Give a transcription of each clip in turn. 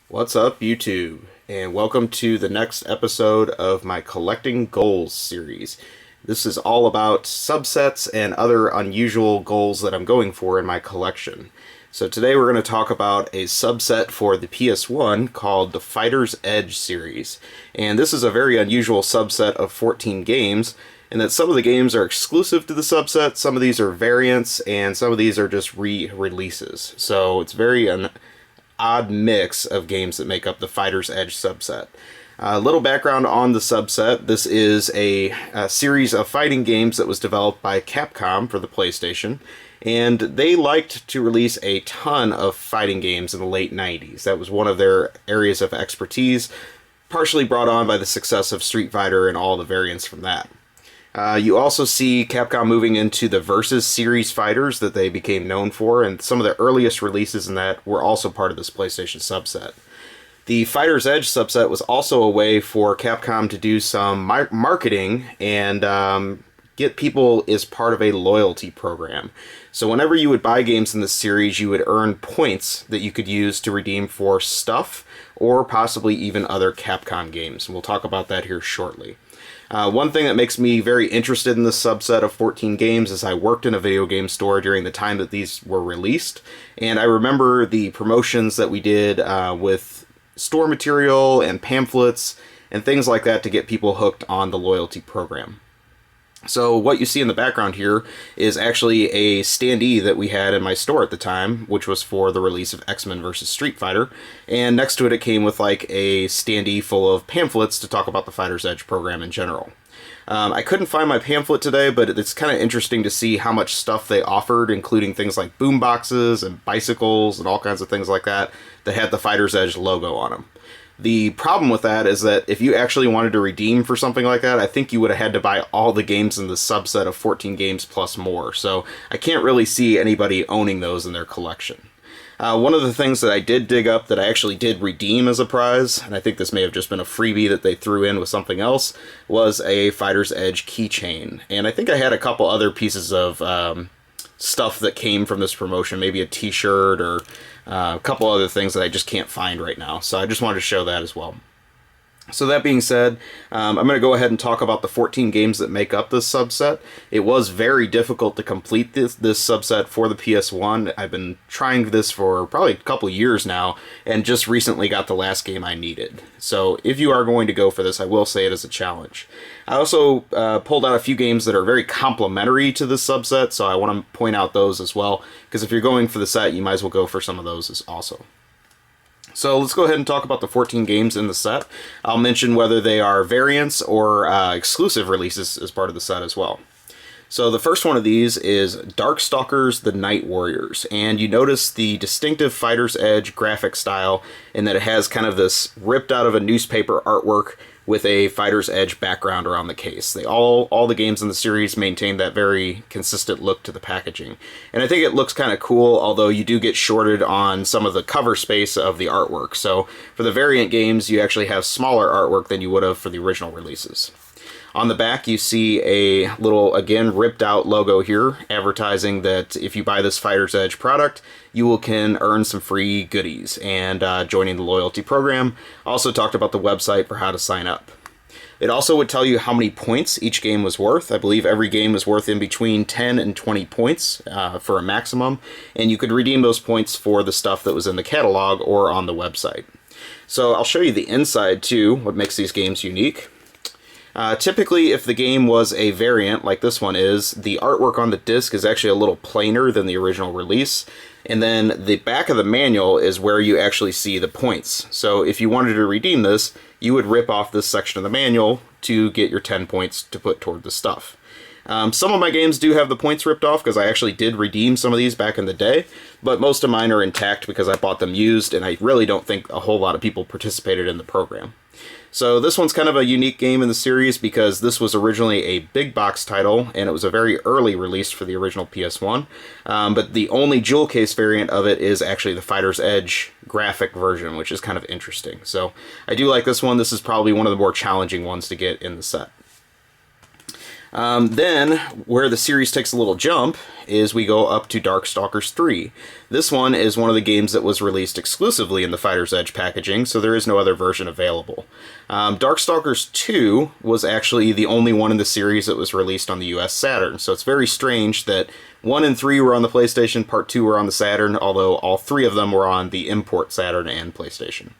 What's up, YouTube? And welcome to the next episode of my Collecting Goals series. This is all about subsets and other unusual goals that I'm going for in my collection. So today we're going to talk about a subset for the PS1 called the Fighter's Edge series. And this is a very unusual subset of 14 games, in that some of the games are exclusive to the subset, some of these are variants, and some of these are just re-releases. So it's very an odd mix of games that make up the Fighter's Edge subset. A little background on the subset. This is a series of fighting games that was developed by Capcom for the PlayStation, and they liked to release a ton of fighting games in the late 90s. That was one of their areas of expertise, partially brought on by the success of Street Fighter and all the variants from that. You also see Capcom moving into the Versus series fighters that they became known for, and some of the earliest releases in that were also part of this PlayStation subset. The Fighter's Edge subset was also a way for Capcom to do some marketing and get people as part of a loyalty program. So whenever you would buy games in this series, you would earn points that you could use to redeem for stuff or possibly even other Capcom games. And we'll talk about that here shortly. One thing that makes me very interested in this subset of 14 games is I worked in a video game store during the time that these were released, and I remember the promotions that we did with store material and pamphlets and things like that to get people hooked on the loyalty program. So what you see in the background here is actually a standee that we had in my store at the time, which was for the release of X-Men vs. Street Fighter, and next to it came with like a standee full of pamphlets to talk about the Fighter's Edge program in general. I couldn't find my pamphlet today, but it's kind of interesting to see how much stuff they offered, including things like boom boxes and bicycles and all kinds of things like that that had the Fighter's Edge logo on them. The problem with that is that if you actually wanted to redeem for something like that, I think you would have had to buy all the games in the subset of 14 games plus more. So I can't really see anybody owning those in their collection. One of the things that I did dig up that I actually did redeem as a prize, and I think this may have just been a freebie that they threw in with something else, was a Fighter's Edge keychain. And I think I had a couple other pieces of stuff that came from this promotion, maybe a t-shirt or a couple other things that I just can't find right now. So I just wanted to show that as well. So that being said, I'm going to go ahead and talk about the 14 games that make up this subset. It was very difficult to complete this subset for the PS1. I've been trying this for probably a couple years now, and just recently got the last game I needed. So if you are going to go for this, I will say it as a challenge. I also pulled out a few games that are very complementary to this subset, so I want to point out those as well, because if you're going for the set, you might as well go for some of those also. So let's go ahead and talk about the 14 games in the set. I'll mention whether they are variants or exclusive releases as part of the set as well. So the first one of these is Darkstalkers, the Night Warriors. And you notice the distinctive Fighter's Edge graphic style in that it has kind of this ripped out of a newspaper artwork with a Fighter's Edge background around the case. All the games in the series maintain that very consistent look to the packaging. And I think it looks kind of cool, although you do get shorted on some of the cover space of the artwork. So for the variant games, you actually have smaller artwork than you would have for the original releases. On the back, you see a little, again, ripped out logo here, advertising that if you buy this Fighter's Edge product, you can earn some free goodies and joining the loyalty program. Also talked about the website for how to sign up. It also would tell you how many points each game was worth. I believe every game was worth in between 10 and 20 points for a maximum, and you could redeem those points for the stuff that was in the catalog or on the website. So I'll show you the inside too, what makes these games unique. Typically, if the game was a variant, like this one is, the artwork on the disc is actually a little plainer than the original release, and then the back of the manual is where you actually see the points. So if you wanted to redeem this, you would rip off this section of the manual to get your 10 points to put toward the stuff. Some of my games do have the points ripped off because I actually did redeem some of these back in the day, but most of mine are intact because I bought them used, and I really don't think a whole lot of people participated in the program. So this one's kind of a unique game in the series because this was originally a big box title, and it was a very early release for the original PS1, but the only jewel case variant of it is actually the Fighter's Edge graphic version, which is kind of interesting. So I do like this one. This is probably one of the more challenging ones to get in the set. Then, where the series takes a little jump, is we go up to Darkstalkers 3. This one is one of the games that was released exclusively in the Fighter's Edge packaging, so there is no other version available. Darkstalkers 2 was actually the only one in the series that was released on the US Saturn, so it's very strange that 1 and 3 were on the PlayStation, Part 2 were on the Saturn, although all 3 of them were on the import Saturn and PlayStation.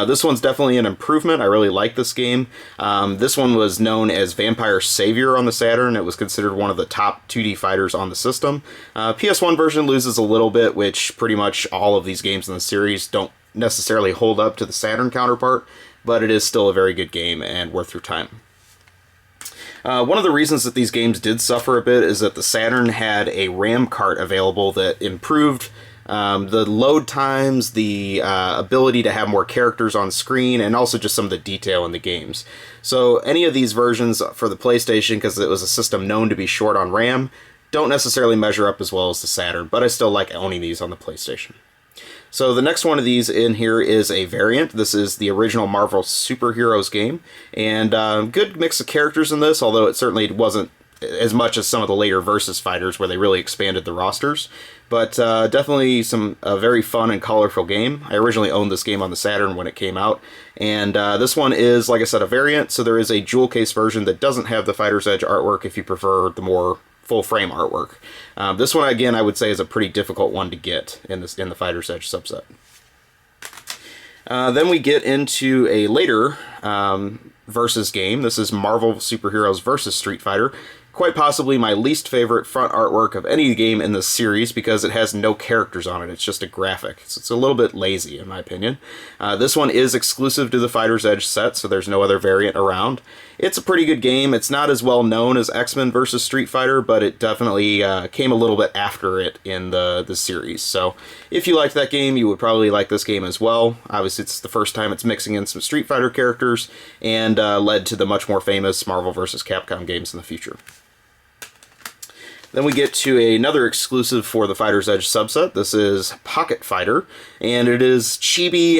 This one's definitely an improvement. I really like this game. This one was known as Vampire Savior on the Saturn. It was considered one of the top 2D fighters on the system. PS1 version loses a little bit, which pretty much all of these games in the series don't necessarily hold up to the Saturn counterpart, but it is still a very good game and worth your time. One of the reasons that these games did suffer a bit is that the Saturn had a RAM cart available that improved the load times, the ability to have more characters on screen, and also just some of the detail in the games. So any of these versions for the PlayStation, because it was a system known to be short on RAM, don't necessarily measure up as well as the Saturn, but I still like owning these on the PlayStation. So the next one of these in here is a variant. This is the original Marvel Superheroes game, and good mix of characters in this, although it certainly wasn't as much as some of the later Versus fighters where they really expanded the rosters. But definitely a very fun and colorful game. I originally owned this game on the Saturn when it came out, and this one is, like I said, a variant, so there is a jewel case version that doesn't have the Fighter's Edge artwork if you prefer the more full-frame artwork. This one, again, I would say is a pretty difficult one to get in the Fighter's Edge subset. Then we get into a later Versus game. This is Marvel Superheroes vs. Street Fighter. Quite possibly my least favorite front artwork of any game in this series because it has no characters on it. It's just a graphic. So it's a little bit lazy, in my opinion. This one is exclusive to the Fighter's Edge set, so there's no other variant around. It's a pretty good game. It's not as well known as X-Men vs. Street Fighter, but it definitely came a little bit after it in the series. So if you liked that game, you would probably like this game as well. Obviously, it's the first time it's mixing in some Street Fighter characters and led to the much more famous Marvel vs. Capcom games in the future. Then we get to another exclusive for the Fighter's Edge subset. This is Pocket Fighter, and it is chibi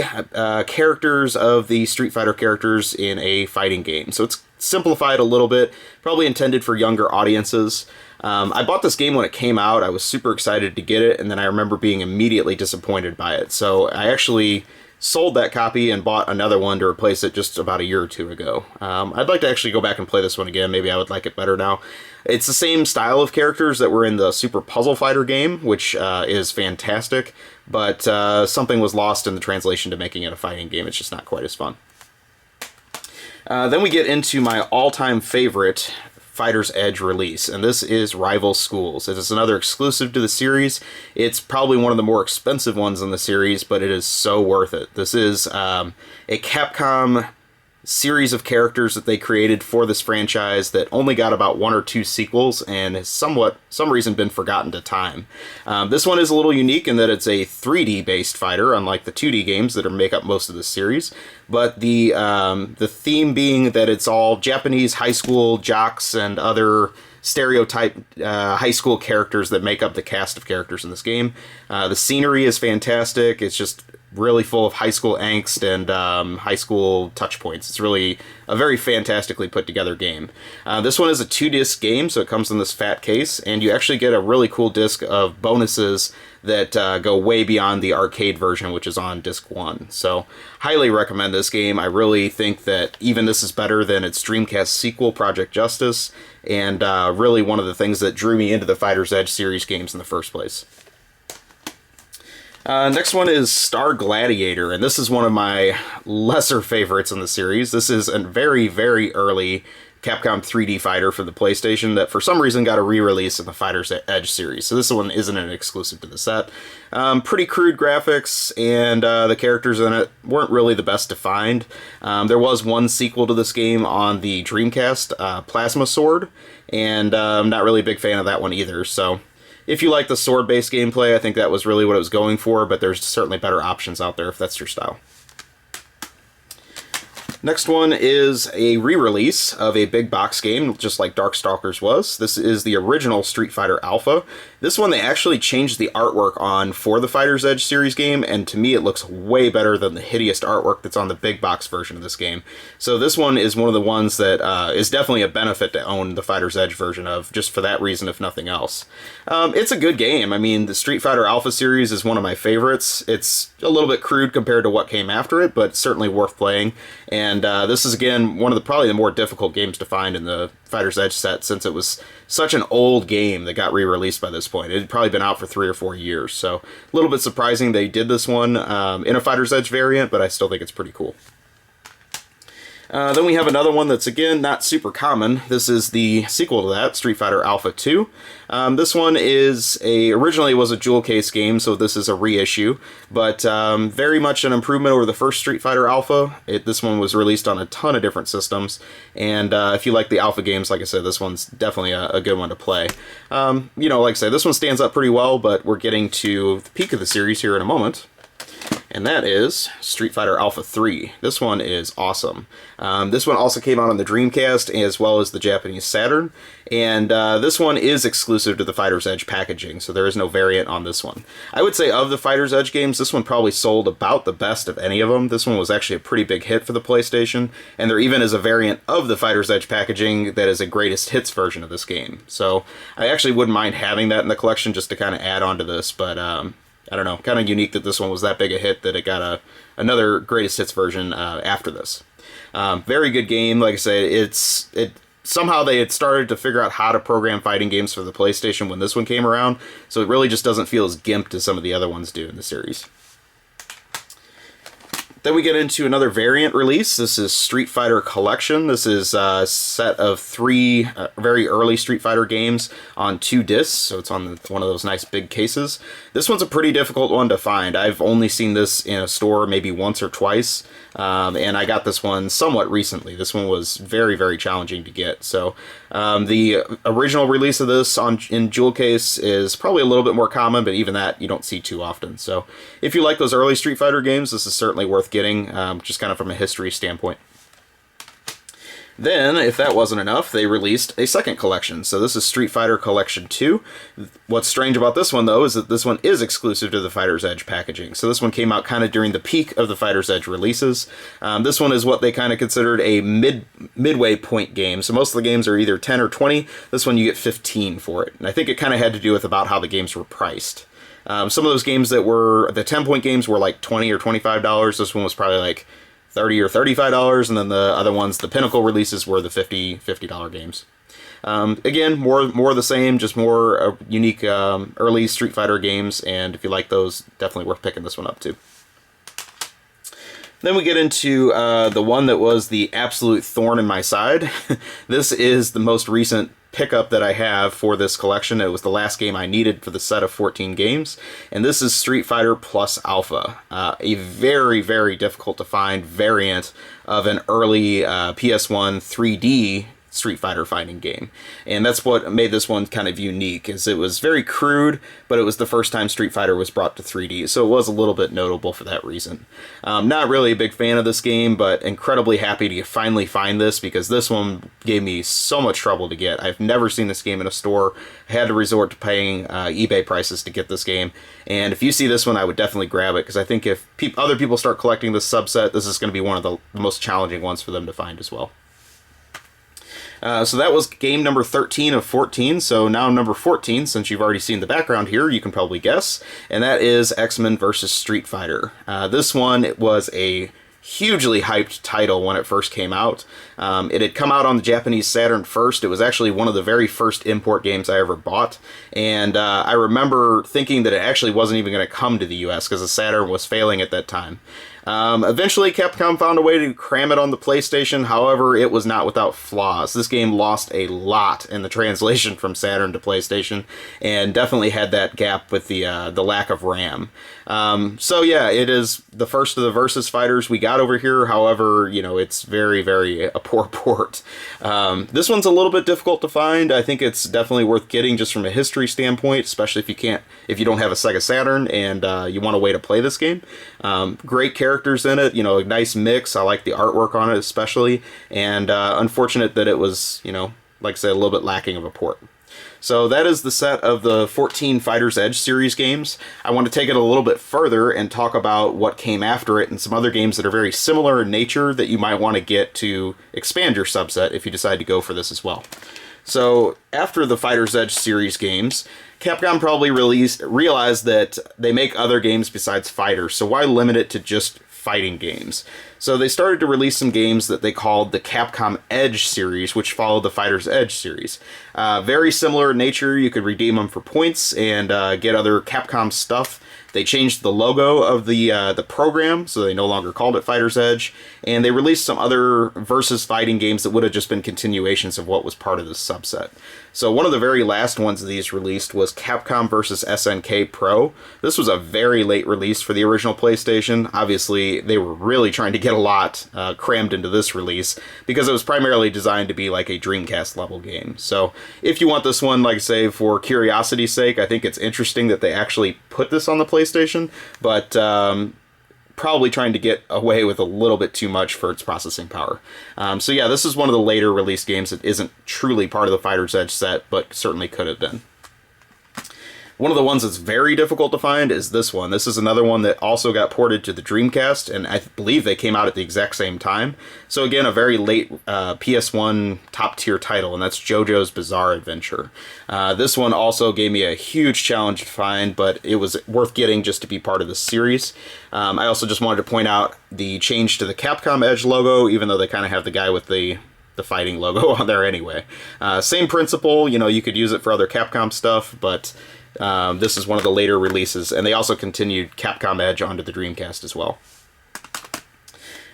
characters of the Street Fighter characters in a fighting game. So it's simplified a little bit, probably intended for younger audiences. I bought this game when it came out. I was super excited to get it, and then I remember being immediately disappointed by it. So I actually sold that copy and bought another one to replace it just about a year or two ago. I'd like to actually go back and play this one again. Maybe I would like it better now. It's the same style of characters that were in the Super Puzzle Fighter game, which is fantastic, but something was lost in the translation to making it a fighting game. It's just not quite as fun. Then we get into my all-time favorite Fighter's Edge release, and this is Rival Schools. It is another exclusive to the series. It's probably one of the more expensive ones in the series, but it is so worth it. This is a Capcom series of characters that they created for this franchise that only got about 1 or 2 sequels and has some reason been forgotten to time. This one is a little unique in that it's a 3D based fighter, unlike the 2D games that make up most of the series, but the theme being that it's all Japanese high school jocks and other stereotype high school characters that make up the cast of characters in this game. The scenery is fantastic. It's just really full of high school angst and high school touch points. It's really a very fantastically put together game. This one is a 2-disc game, so it comes in this fat case, and you actually get a really cool disc of bonuses that go way beyond the arcade version, which is on disc 1. So highly recommend this game. I really think that even this is better than its Dreamcast sequel, Project Justice, and really one of the things that drew me into the Fighter's Edge series games in the first place. Next one is Star Gladiator, and this is one of my lesser favorites in the series. This is a very, very early Capcom 3D fighter for the PlayStation that for some reason got a re-release in the Fighter's Edge series. So this one isn't an exclusive to the set. Pretty crude graphics, and the characters in it weren't really the best defined. There was one sequel to this game on the Dreamcast, Plasma Sword, and I'm not really a big fan of that one either, so if you like the sword-based gameplay, I think that was really what it was going for, but there's certainly better options out there if that's your style. Next one is a re-release of a big box game, just like Darkstalkers was. This is the original Street Fighter Alpha. This one they actually changed the artwork on for the Fighter's Edge series game, and to me it looks way better than the hideous artwork that's on the big box version of this game. So this one is one of the ones that is definitely a benefit to own the Fighter's Edge version of, just for that reason if nothing else. It's a good game. I mean, the Street Fighter Alpha series is one of my favorites. It's a little bit crude compared to what came after it, but certainly worth playing. And this is, again, one of probably the more difficult games to find in the Fighter's Edge set, since it was such an old game that got re-released by this point. It had probably been out for 3 or 4 years, so a little bit surprising they did this one in a Fighter's Edge variant, but I still think it's pretty cool. Then we have another one that's, again, not super common. This is the sequel to that, Street Fighter Alpha 2. This one is originally was a jewel case game, so this is a reissue, but very much an improvement over the first Street Fighter Alpha. This one was released on a ton of different systems, and if you like the Alpha games, like I said, this one's definitely a good one to play. You know, like I said, this one stands up pretty well, but we're getting to the peak of the series here in a moment. And that is Street Fighter Alpha 3. This one is awesome. This one also came out on the Dreamcast as well as the Japanese Saturn, and this one is exclusive to the Fighter's Edge packaging, so there is no variant on this one. I would say of the Fighter's Edge games, this one probably sold about the best of any of them. This one was actually a pretty big hit for the PlayStation, and there even is a variant of the Fighter's Edge packaging that is a greatest hits version of this game. So I actually wouldn't mind having that in the collection just to kind of add on to this, but I don't know, kind of unique that this one was that big a hit that it got another greatest hits version after this. Very good game. Like I say, somehow they had started to figure out how to program fighting games for the PlayStation when this one came around, so it really just doesn't feel as gimped as some of the other ones do in the series. Then we get into another variant release. This is Street Fighter Collection. This is a set of 3 very early Street Fighter games on 2 discs, so it's on one of those nice big cases. This one's a pretty difficult one to find. I've only seen this in a store maybe once or twice, and I got this one somewhat recently. This one was very, very challenging to get. So the original release of this in jewel case is probably a little bit more common, but even that you don't see too often. So if you like those early Street Fighter games, this is certainly worth getting, just kind of from a history standpoint. Then, if that wasn't enough, they released a second collection. So this is Street Fighter Collection 2. What's strange about this one, though, is that this one is exclusive to the Fighter's Edge packaging. So this one came out kind of during the peak of the Fighter's Edge releases. This one is what they kind of considered a midway point game. So most of the games are either 10 or 20. This one you get 15 for it. And I think it kind of had to do with about how the games were priced. Some of those games that were, the 10-point games were like $20 or $25. This one was probably like $30 or $35, and then the other ones, the pinnacle releases, were the $50 games. Again, more of the same, just more unique early Street Fighter games, and if you like those, definitely worth picking this one up too. Then we get into the one that was the absolute thorn in my side. This is the most recent pickup that I have for this collection. It was the last game I needed for the set of 14 games, and this is Street Fighter Plus Alpha, a very, very difficult to find variant of an early PS1 3D Street Fighter fighting game. And that's what made this one kind of unique, is it was very crude, but it was the first time Street Fighter was brought to 3D, so it was a little bit notable for that reason. Not really a big fan of this game, but incredibly happy to finally find this, because this one gave me so much trouble to get. I've never seen this game in a store. I had to resort to paying eBay prices to get this game, and if you see this one, I would definitely grab it, because I think if other people start collecting this subset, this is going to be one of the most challenging ones for them to find as well. So that was game number 13 of 14, so now number 14, since you've already seen the background here, you can probably guess, and that is X-Men vs. Street Fighter. This one was a hugely hyped title when it first came out. It had come out on the Japanese Saturn first. It was actually one of the very first import games I ever bought, and I remember thinking that it actually wasn't even going to come to the US because the Saturn was failing at that time. Eventually, Capcom found a way to cram it on the PlayStation. However, it was not without flaws. This game lost a lot in the translation from Saturn to PlayStation, and definitely had that gap with the lack of RAM. So yeah, it is the first of the Versus fighters we got over here. However, you know, it's very, very a poor port. This one's a little bit difficult to find. I think it's definitely worth getting just from a history standpoint, especially if you don't have a Sega Saturn and you want a way to play this game. Great characters in it, you know, a nice mix. I like the artwork on it especially, and unfortunate that it was, you know, like I said, a little bit lacking of a port. So that is the set of the 14 Fighter's Edge series games. I want to take it a little bit further and talk about what came after it and some other games that are very similar in nature that you might want to get to expand your subset if you decide to go for this as well. So after the Fighter's Edge series games, Capcom probably realized that they make other games besides fighters, so why limit it to just fighting games? So they started to release some games that they called the Capcom Edge series, which followed the Fighter's Edge series. Very similar in nature. You could redeem them for points and get other Capcom stuff. They changed the logo of the program, so they no longer called it Fighter's Edge, and they released some other versus fighting games that would have just been continuations of what was part of this subset. So one of the very last ones of these released was Capcom vs. Snk Pro. This was a very late release for the original PlayStation. Obviously, they were really trying to get a lot crammed into this release because it was primarily designed to be like a Dreamcast level game. So if you want this one, like I say, for curiosity's sake, I think it's interesting that they actually put this on the PlayStation, but probably trying to get away with a little bit too much for its processing power. So yeah, this is one of the later release games that isn't truly part of the Fighter's Edge set, but certainly could have been. One of the ones that's very difficult to find is this one. This is another one that also got ported to the Dreamcast, and I believe they came out at the exact same time. So again, a very late PS1 top-tier title, and that's JoJo's Bizarre Adventure. This one also gave me a huge challenge to find, but it was worth getting just to be part of the series. I also just wanted to point out the change to the Capcom Edge logo, even though they kind of have the guy with the fighting logo on there anyway. Same principle, you know, you could use it for other Capcom stuff, but this is one of the later releases, and they also continued Capcom Edge onto the Dreamcast as well.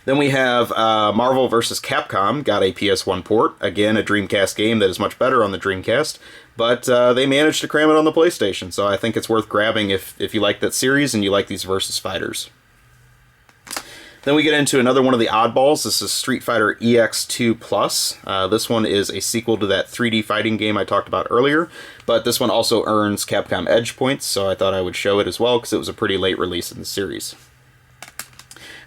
Then we have Marvel vs. Capcom, got a PS1 port. Again, a Dreamcast game that is much better on the Dreamcast, but they managed to cram it on the PlayStation, so I think it's worth grabbing if you like that series and you like these versus fighters. Then we get into another one of the oddballs. This is Street Fighter EX2 Plus. This one is a sequel to that 3D fighting game I talked about earlier, but this one also earns Capcom Edge points, so I thought I would show it as well because it was a pretty late release in the series.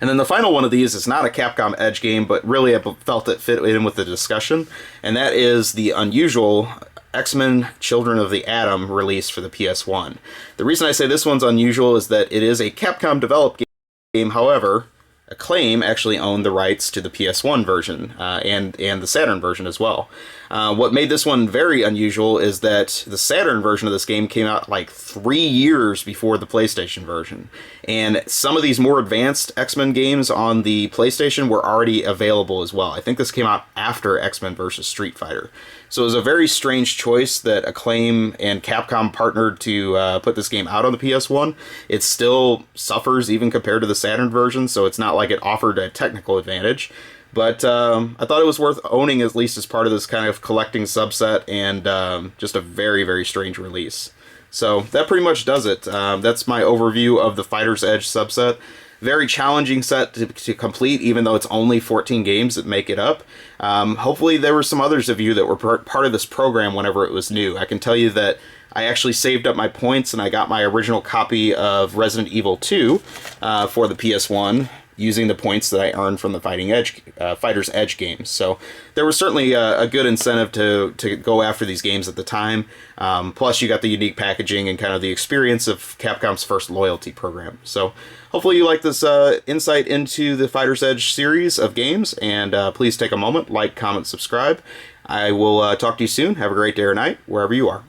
And then the final one of these is not a Capcom Edge game, but really I felt it fit in with the discussion, and that is the unusual X-Men Children of the Atom release for the PS1. The reason I say this one's unusual is that it is a Capcom-developed game, however, Acclaim actually owned the rights to the PS1 version and the Saturn version as well. What made this one very unusual is that the Saturn version of this game came out like 3 years before the PlayStation version. And some of these more advanced X-Men games on the PlayStation were already available as well. I think this came out after X-Men vs. Street Fighter. So it was a very strange choice that Acclaim and Capcom partnered to put this game out on the PS1. It still suffers even compared to the Saturn version, so it's not like it offered a technical advantage. But I thought it was worth owning at least as part of this kind of collecting subset, and just a very, very strange release. So that pretty much does it. That's my overview of the Fighter's Edge subset. Very challenging set to complete, even though it's only 14 games that make it up. Hopefully there were some others of you that were part of this program whenever it was new. I can tell you that I actually saved up my points and I got my original copy of Resident Evil 2 for the PS1 using the points that I earned from the Fighter's Edge games. So there was certainly a good incentive to go after these games at the time. Plus you got the unique packaging and kind of the experience of Capcom's first loyalty program. So hopefully you like this insight into the Fighter's Edge series of games, and please take a moment, like, comment, subscribe. I will talk to you soon. Have a great day or night, wherever you are.